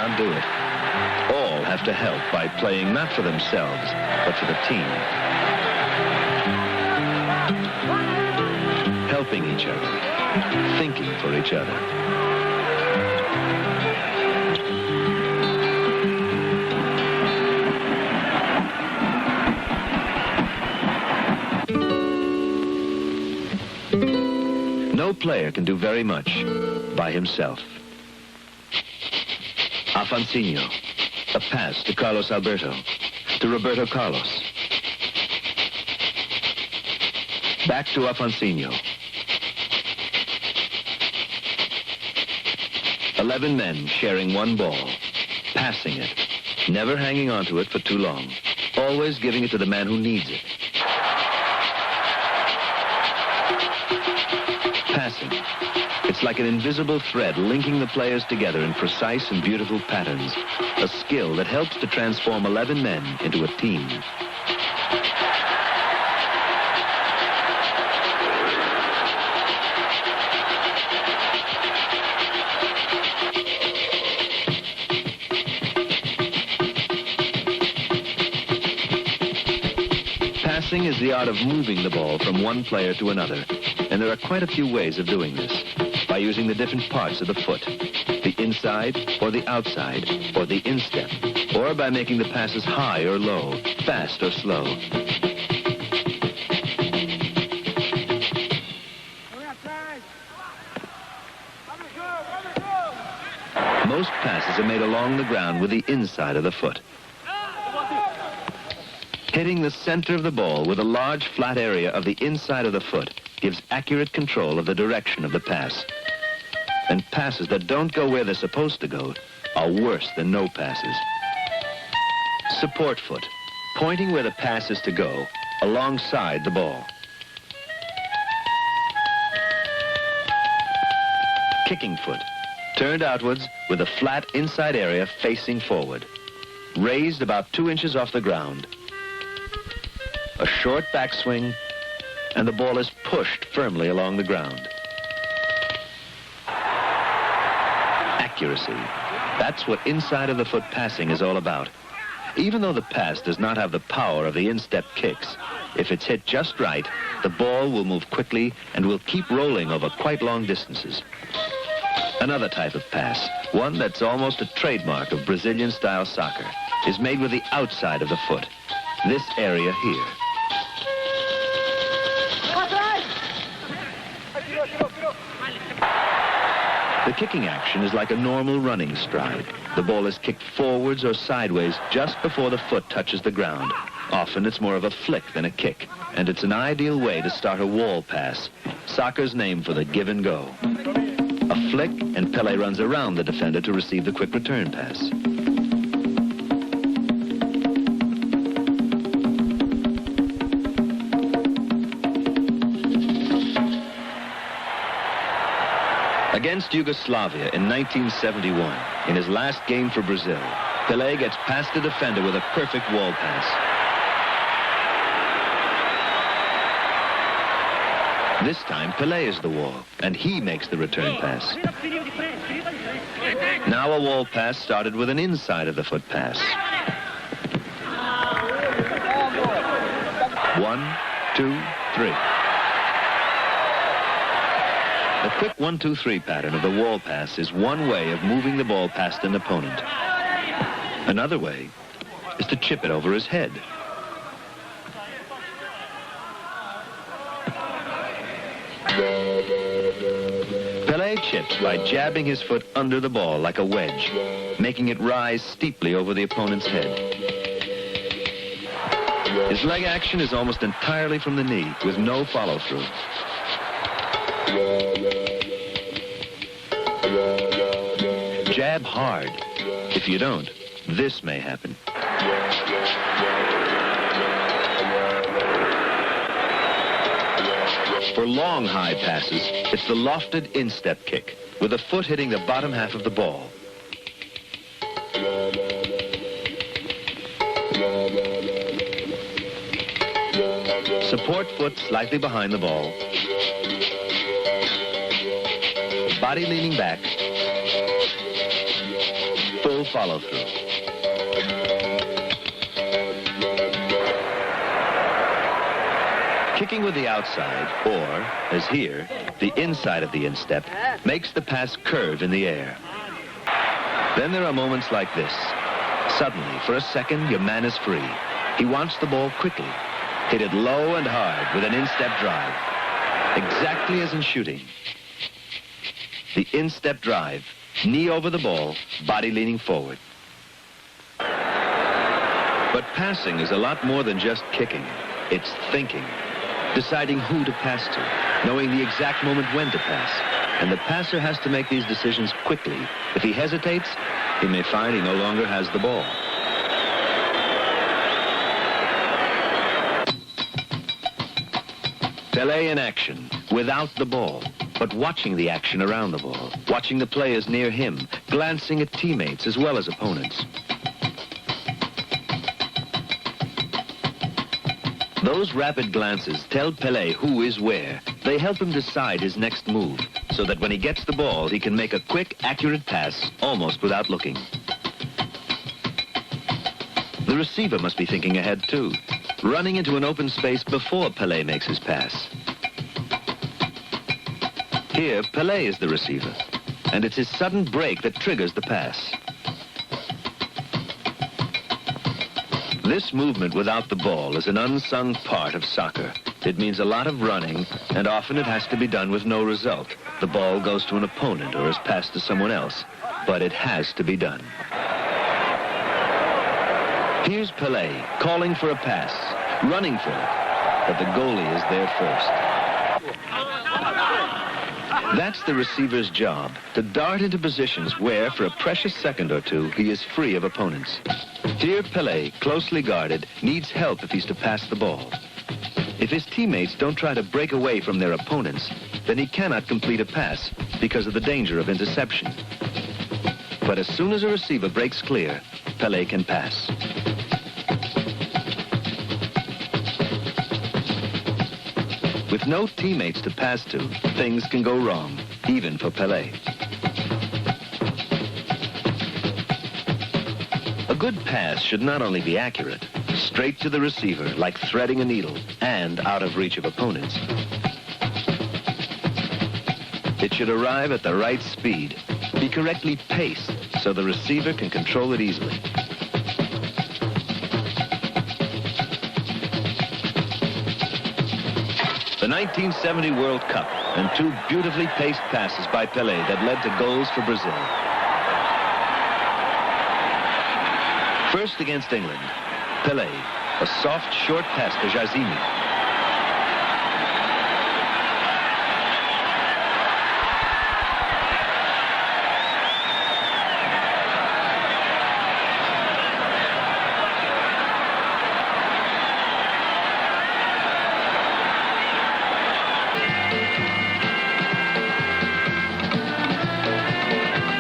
can't do it. All have to help by playing not for themselves, but for the team. Helping each other, thinking for each other. No player can do very much by himself. Afonsinho, a pass to Carlos Alberto, to Roberto Carlos. Back to Afonsinho. 11 men sharing one ball, passing it, never hanging onto it for too long, always giving it to the man who needs it. Passing. It's like an invisible thread linking the players together in precise and beautiful patterns. A skill that helps to transform 11 men into a team. Passing is the art of moving the ball from one player to another. And there are quite a few ways of doing this. By using the different parts of the foot, the inside or the outside, or the instep, or by making the passes high or low, fast or slow. Most passes are made along the ground with the inside of the foot. Hitting the center of the ball with a large flat area of the inside of the foot gives accurate control of the direction of the pass. And passes that don't go where they're supposed to go are worse than no passes. Support foot, pointing where the pass is to go, alongside the ball. Kicking foot, turned outwards with a flat inside area facing forward. Raised about 2 inches off the ground. A short backswing, and the ball is pushed firmly along the ground. Accuracy. That's what inside of the foot passing is all about. Even though the pass does not have the power of the instep kicks, if it's hit just right, the ball will move quickly and will keep rolling over quite long distances. Another type of pass, one that's almost a trademark of Brazilian-style soccer, is made with the outside of the foot, this area here. The kicking action is like a normal running stride. The ball is kicked forwards or sideways just before the foot touches the ground. Often it's more of a flick than a kick, and it's an ideal way to start a wall pass, soccer's name for the give and go. A flick, and Pelé runs around the defender to receive the quick return pass. Against Yugoslavia in 1971, in his last game for Brazil, Pelé gets past the defender with a perfect wall pass. This time, Pelé is the wall, and he makes the return pass. Now a wall pass started with an inside of the foot pass. 1, 2, 3. The quick 1, 2, 3 pattern of the wall pass is one way of moving the ball past an opponent. Another way is to chip it over his head. Pelé chips by jabbing his foot under the ball like a wedge, making it rise steeply over the opponent's head. His leg action is almost entirely from the knee, with no follow-through. Jab hard. If you don't, this may happen. For long high passes, it's the lofted instep kick, with the foot hitting the bottom half of the ball. Support foot slightly behind the ball. Body leaning back. Full follow-through. Kicking with the outside, or, as here, the inside of the instep, makes the pass curve in the air. Then there are moments like this. Suddenly, for a second, your man is free. He wants the ball quickly. Hit it low and hard with an instep drive. Exactly as in shooting. The instep drive, knee over the ball, body leaning forward. But passing is a lot more than just kicking. It's thinking. Deciding who to pass to, knowing the exact moment when to pass. And the passer has to make these decisions quickly. If he hesitates, he may find he no longer has the ball. Pelé in action, without the ball, but watching the action around the ball, watching the players near him, glancing at teammates as well as opponents. Those rapid glances tell Pelé who is where. They help him decide his next move, so that when he gets the ball, he can make a quick, accurate pass, almost without looking. The receiver must be thinking ahead, too, running into an open space before Pelé makes his pass. Here, Pelé is the receiver, and it's his sudden break that triggers the pass. This movement without the ball is an unsung part of soccer. It means a lot of running, and often it has to be done with no result. The ball goes to an opponent or is passed to someone else, but it has to be done. Here's Pelé calling for a pass, running for it, but the goalie is there first. That's the receiver's job, to dart into positions where, for a precious second or two, he is free of opponents. Here, Pelé, closely guarded, needs help if he's to pass the ball. If his teammates don't try to break away from their opponents, then he cannot complete a pass because of the danger of interception. But as soon as a receiver breaks clear, Pelé can pass. With no teammates to pass to, things can go wrong, even for Pelé. A good pass should not only be accurate, straight to the receiver like threading a needle, and out of reach of opponents. It should arrive at the right speed, be correctly paced so the receiver can control it easily. The 1970 World Cup and two beautifully paced passes by Pelé that led to goals for Brazil. First against England, Pelé, a soft, short pass to Jazimi.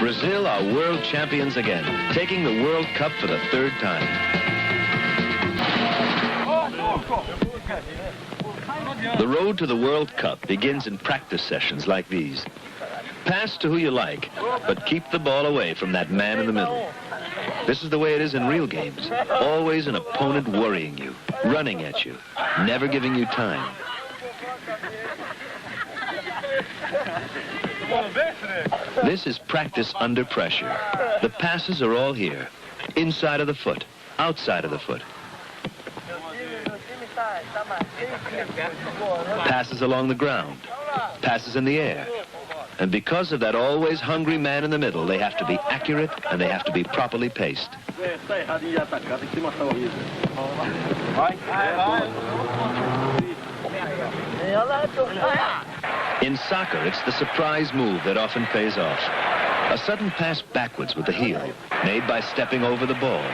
Brazil are world champions again, taking the World Cup for the third time. The road to the World Cup begins in practice sessions like these. Pass to who you like, but keep the ball away from that man in the middle. This is the way it is in real games. Always an opponent worrying you, running at you, never giving you time. This is practice under pressure. The passes are all here. Inside of the foot, outside of the foot. Passes along the ground. Passes in the air. And because of that always hungry man in the middle, they have to be accurate and they have to be properly paced. In soccer, it's the surprise move that often pays off. A sudden pass backwards with the heel, made by stepping over the ball.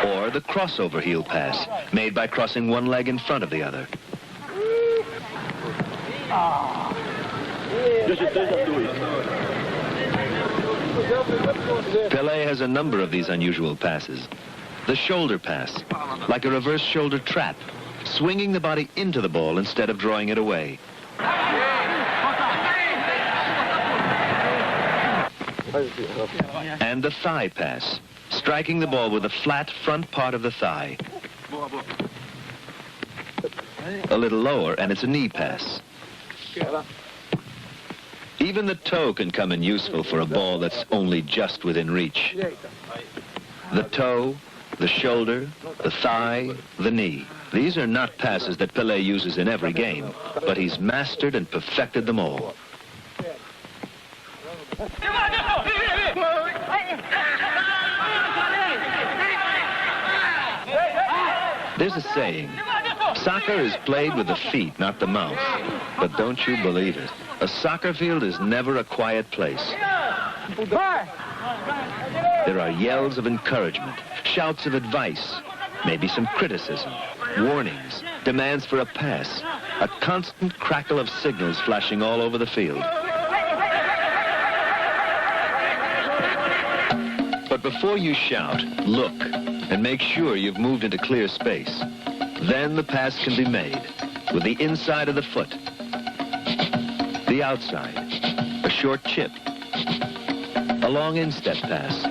Or the crossover heel pass, made by crossing one leg in front of the other. Pelé has a number of these unusual passes. The shoulder pass, like a reverse shoulder trap, swinging the body into the ball instead of drawing it away. And the thigh pass, striking the ball with the flat front part of the thigh. A little lower, and it's a knee pass. Even the toe can come in useful for a ball that's only just within reach. The toe, the shoulder, the thigh, the knee. These are not passes that Pelé uses in every game, but he's mastered and perfected them all. There's a saying, soccer is played with the feet, not the mouth. But don't you believe it. A soccer field is never a quiet place. There are yells of encouragement, shouts of advice, maybe some criticism, warnings, demands for a pass, a constant crackle of signals flashing all over the field. But before you shout, look, and make sure you've moved into clear space. Then the pass can be made with the inside of the foot, the outside, a short chip, a long instep pass,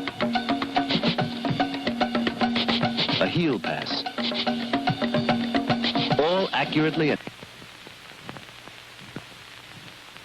a heel pass, all accurately and